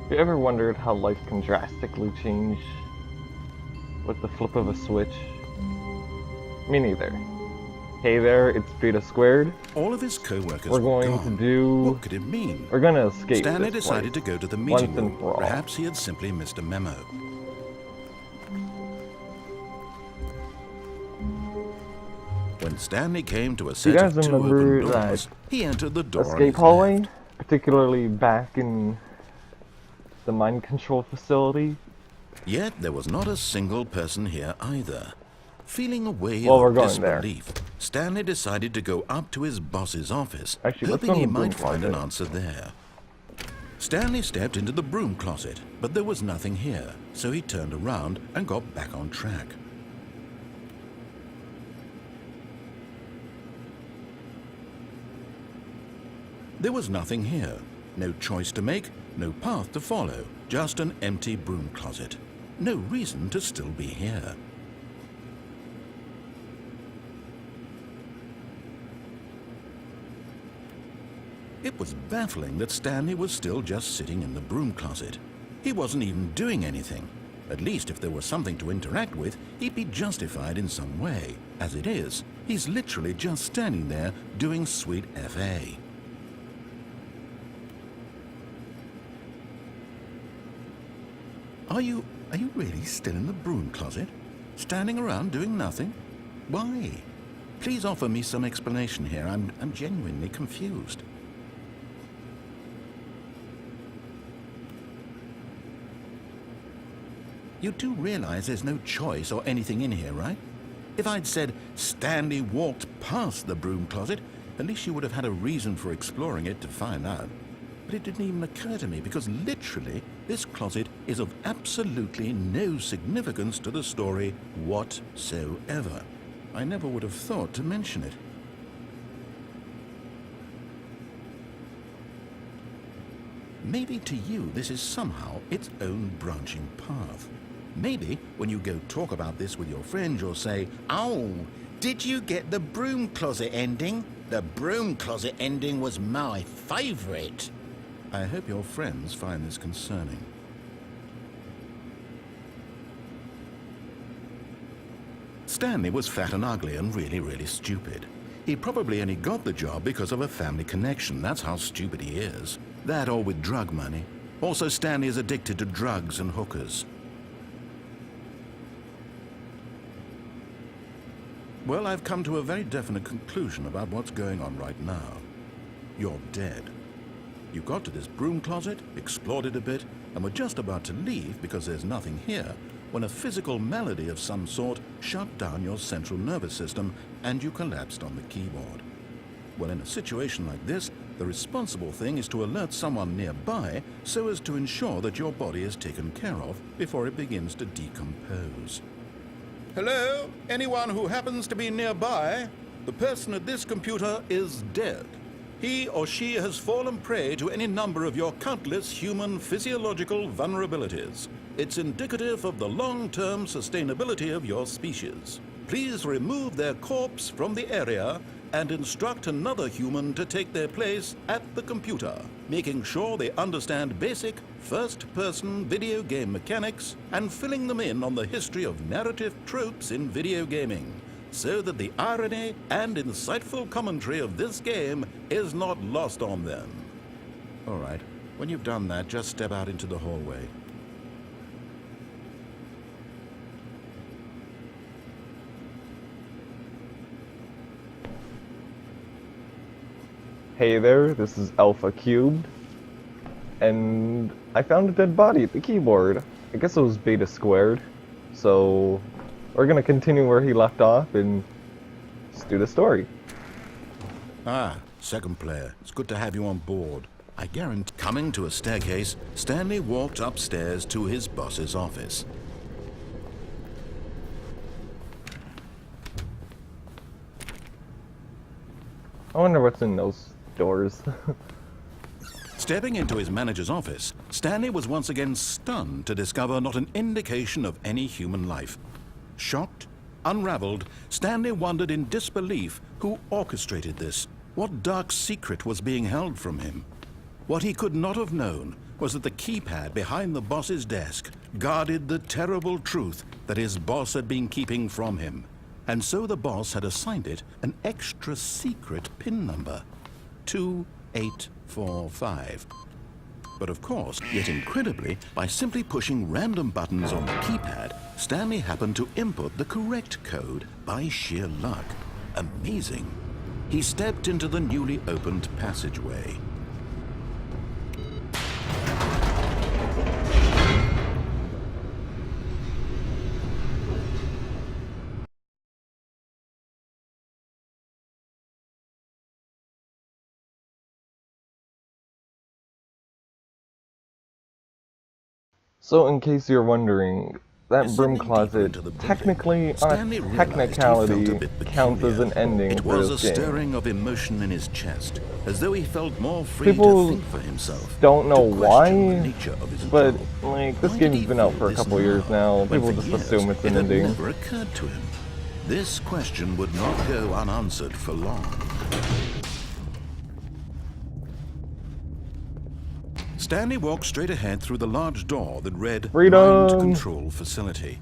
You ever wondered how life can drastically change with the flip of a switch? Me neither. Hey there, it's Beta Squared. All of his co-workers We're were going gone. to do... What could it mean? We're gonna escape Stanley this decided place to go to the once meeting and room. for all. Perhaps he had simply missed a memo. When Stanley came to a set guys of two remember open that doors, he entered the door on escape his hallway? left. Particularly back in the mind control facility? Yet there was not a single person here either. Feeling a wave Well, we're of going there. disbelief, Stanley decided to go up to his boss's office, Actually, let's hoping go in he the broom might find an closet. answer there. Stanley stepped into the broom closet, but there was nothing here, so he turned around and got back on track. There was nothing here. No choice to make, no path to follow, just an empty broom closet. No reason to still be here. It was baffling that Stanley was still just sitting in the broom closet. He wasn't even doing anything. At least if there was something to interact with, he'd be justified in some way. As it is, he's literally just standing there doing sweet FA. Are you really still in the broom closet? Standing around doing nothing? Why? Please offer me some explanation here. I'm genuinely confused. You do realize there's no choice or anything in here, right? If I'd said Stanley walked past the broom closet, at least you would have had a reason for exploring it to find out. But it didn't even occur to me because literally this closet is of absolutely no significance to the story whatsoever. I never would have thought to mention it. Maybe to you this is somehow its own branching path. Maybe when you go talk about this with your friends, you'll say, "Oh, did you get the broom closet ending? The broom closet ending was my favorite." I hope your friends find this concerning. Stanley was fat and ugly and really stupid. He probably only got the job because of a family connection. That's how stupid he is. That or with drug money. Also, Stanley is addicted to drugs and hookers. Well, I've come to a very definite conclusion about what's going on right now. You're dead. You got to this broom closet, explored it a bit, and were just about to leave because there's nothing here, when a physical malady of some sort shut down your central nervous system and you collapsed on the keyboard. Well, in a situation like this, the responsible thing is to alert someone nearby so as to ensure that your body is taken care of before it begins to decompose. Hello? Anyone who happens to be nearby? The person at this computer is dead. He or she has fallen prey to any number of your countless human physiological vulnerabilities. It's indicative of the long-term sustainability of your species. Please remove their corpse from the area and instruct another human to take their place at the computer, making sure they understand basic first-person video game mechanics and filling them in on the history of narrative tropes in video gaming, so that the irony and insightful commentary of this game is not lost on them. All right, when you've done that, just step out into the hallway. Hey there, this is Alpha Cubed, and I found a dead body at the keyboard. I guess it was Beta Squared, so we're gonna continue where he left off and just do the story. Ah, second player. It's good to have you on board. I guarantee. Coming to a staircase, Stanley walked upstairs to his boss's office. I wonder what's in those doors. Stepping into his manager's office, Stanley was once again stunned to discover not an indication of any human life. Shocked, unraveled, Stanley wondered in disbelief who orchestrated this. What dark secret was being held from him? What he could not have known was that the keypad behind the boss's desk guarded the terrible truth that his boss had been keeping from him. And so the boss had assigned it an extra secret PIN number, 2845. But of course, yet incredibly, by simply pushing random buttons on the keypad, Stanley happened to input the correct code by sheer luck. Amazing. He stepped into the newly opened passageway. So in case you're wondering, that broom Descending deeper closet into the building, technically, on Stanley a realized he felt a technicality, bit counts as an peculiar. ending It for was a this game. stirring of emotion in his chest, as though he felt more free People to think for himself. don't know to question why, the nature of his but job. like this Why did game's he been out feel for a this couple years now. when People for just years assume it's it an had ending. never occurred to him. This question would not go unanswered for long. Stanley walked straight ahead through the large door that read Freedom! Mind Control Facility.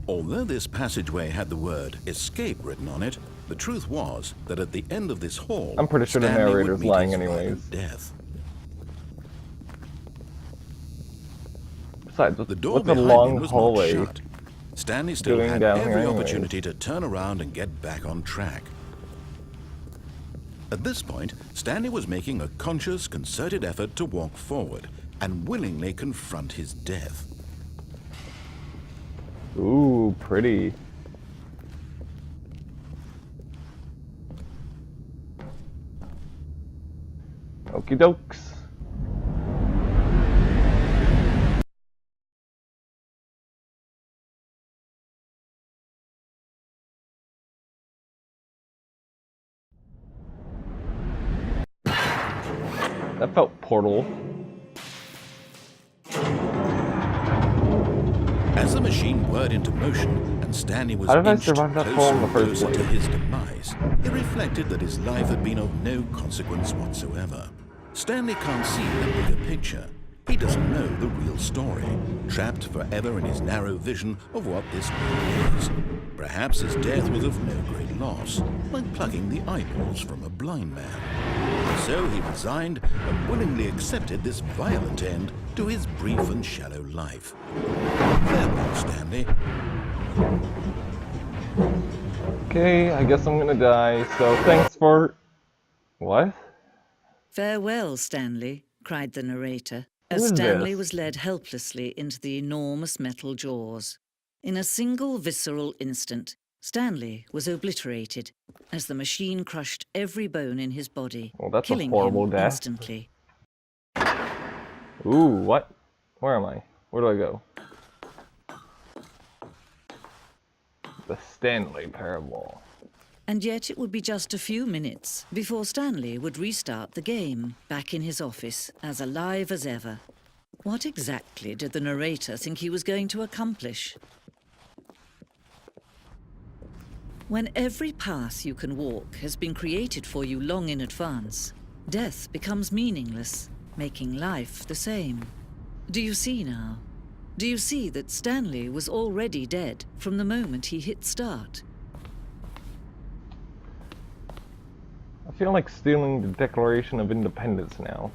Although this passageway had the word escape written on it, the truth was that at the end of this hall, I'm pretty sure the Stanley would narrator's meet lying his anyways. violent death. Besides, The door what's a behind long him was hallway not shut. Stanley still doing had down here every anyways? opportunity to turn around and get back on track. At this point, Stanley was making a conscious, concerted effort to walk forward and willingly confront his death. Ooh, pretty. Okie dokes. That felt Portal. As the machine whirred into motion and Stanley was How did I inched survive that closer fall in the and first closer to place? his demise, he reflected that his life had been of no consequence whatsoever. Stanley can't see the bigger picture. He doesn't know the real story, trapped forever in his narrow vision of what this world is. Perhaps his death was of no great loss, like plucking the eyeballs from a blind man. So he resigned and willingly accepted this violent end to his brief and shallow life. Farewell, Stanley. Okay, I guess I'm gonna die, so thanks for... What? "Farewell, Stanley," cried the narrator, Who as is Stanley this? was led helplessly into the enormous metal jaws. In a single visceral instant, Stanley was obliterated as the machine crushed every bone in his body, Well, that's a killing horrible him death. instantly. Ooh, what? Where am I? Where do I go? The Stanley Parable. And yet it would be just a few minutes before Stanley would restart the game, back in his office, as alive as ever. What exactly did the narrator think he was going to accomplish? When every path you can walk has been created for you long in advance, death becomes meaningless, making life the same. Do you see now? Do you see that Stanley was already dead from the moment he hit start? I feel like stealing the Declaration of Independence now.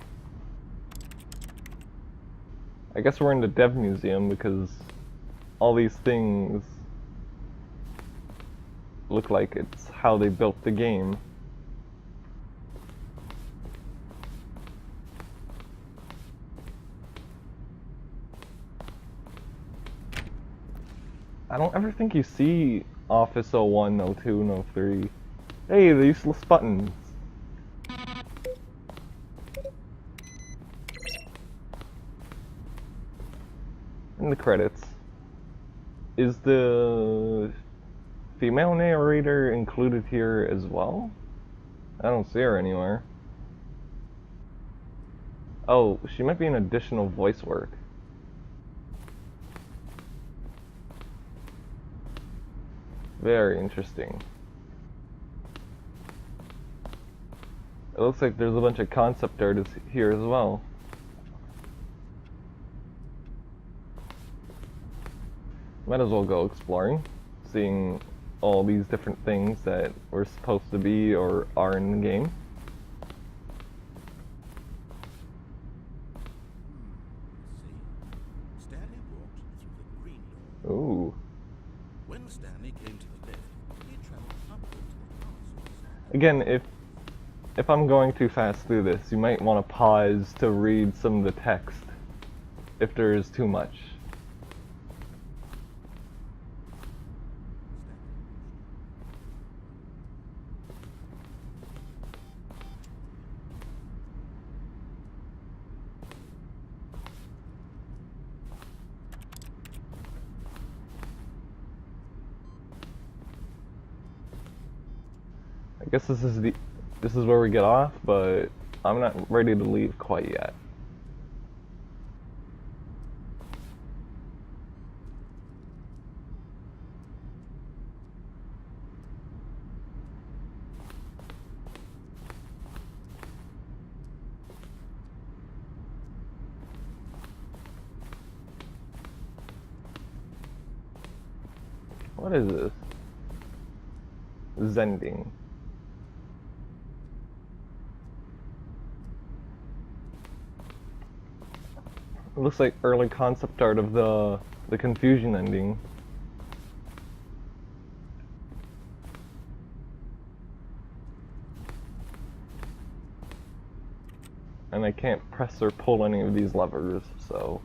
I guess we're in the Dev Museum because all these things look like it's how they built the game. I don't ever think you see Office 01, 02, and 03. Hey, the useless buttons. In the credits. Is the female narrator included here as well? I don't see her anywhere. Oh, she might be an additional voice work. Very interesting. It looks like there's a bunch of concept art here as well. Might as well go exploring, seeing all these different things that we're supposed to be or are in the game. Stanley walked through the green door. Ooh. When Stanley came to the left, he traveled upward to the castle. Again, if I'm going too fast through this, you might want to pause to read some of the text if there is too much. I guess this is where we get off, but I'm not ready to leave quite yet. What is this? Zending. It looks like early concept art of the confusion ending. And I can't press or pull any of these levers, so...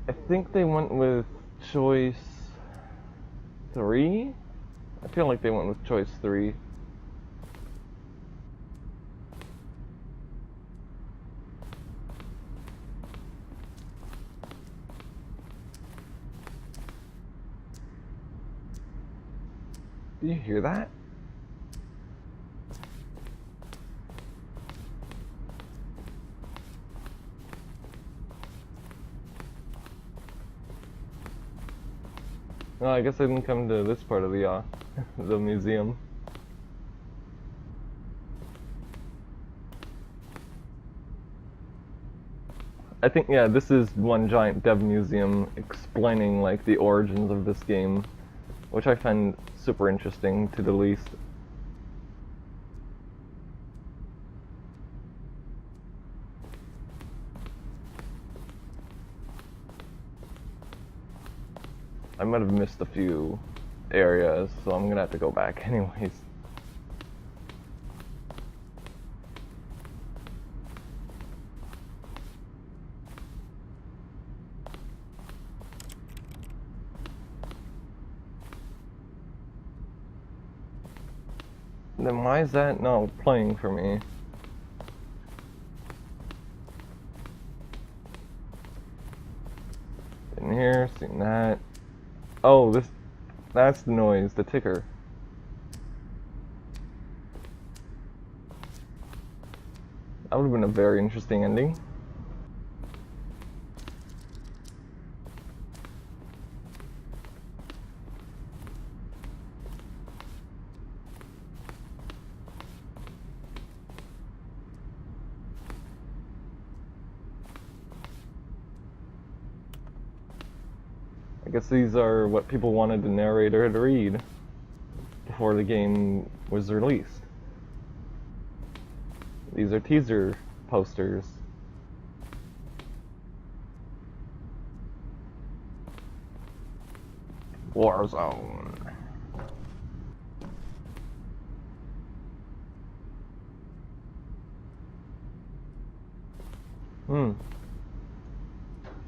I think they went with choice 3? I feel like they went with choice 3. Do you hear that? No, I guess I didn't come to this part of the the museum. I think, yeah, this is one giant dev museum explaining, like, the origins of this game, which I find super interesting, to the least. I might have missed a few areas, so I'm gonna have to go back anyways. Then why is that not playing for me? In here, seeing that. Oh, that's the noise, the ticker. That would have been a very interesting ending. I guess these are what people wanted the narrator to read before the game was released. These are teaser posters. Warzone.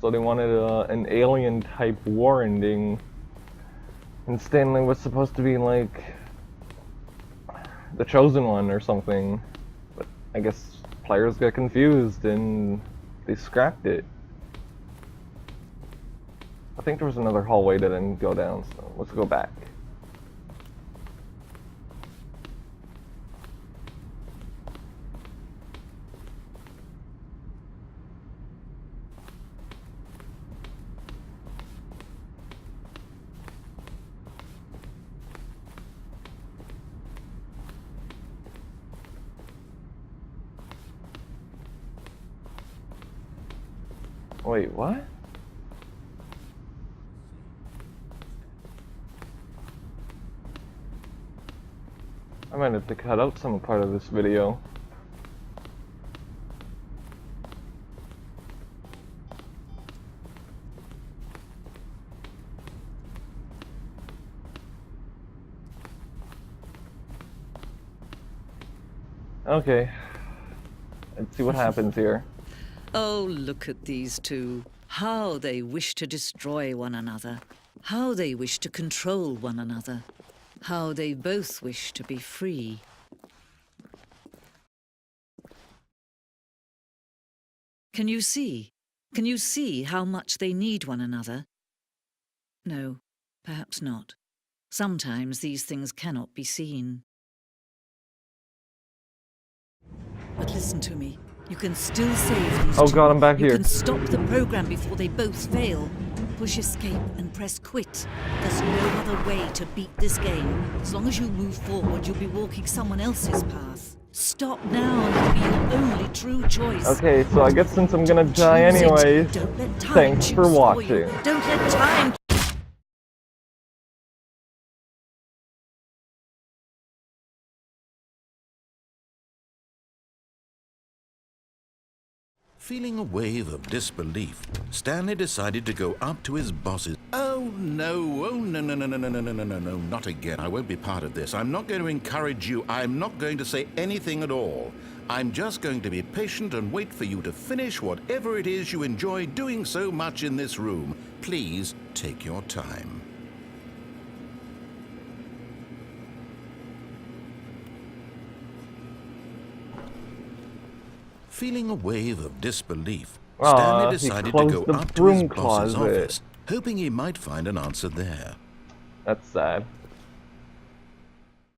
So they wanted an alien-type war ending, and Stanley was supposed to be like the chosen one or something, but I guess players got confused and they scrapped it. I think there was another hallway that didn't go down, so let's go back. Wait, what? I might have to cut out some part of this video. Okay. Let's see what happens here. Oh, look at these two. How they wish to destroy one another. How they wish to control one another. How they both wish to be free. Can you see? Can you see how much they need one another? No, perhaps not. Sometimes these things cannot be seen. But listen to me. You can still save these Oh two. god, I'm back You here. can stop the program before they both fail. Push escape and press quit. There's no other way to beat this game. As long as you move forward, you'll be walking someone else's path. Stop now and it'll be your only true choice. Okay, so I guess since I'm gonna die Choose it. anyways, Don't let time thanks choose for you. watching. Don't let time. Feeling a wave of disbelief, Stanley decided to go up to his bosses. Oh no, no, not again. I won't be part of this. I'm not going to encourage you. I'm not going to say anything at all. I'm just going to be patient and wait for you to finish whatever it is you enjoy doing so much in this room. Please take your time. Feeling a wave of disbelief, Stanley he decided to go closed the up to his broom boss's closet. office, hoping he might find an answer there. That's sad.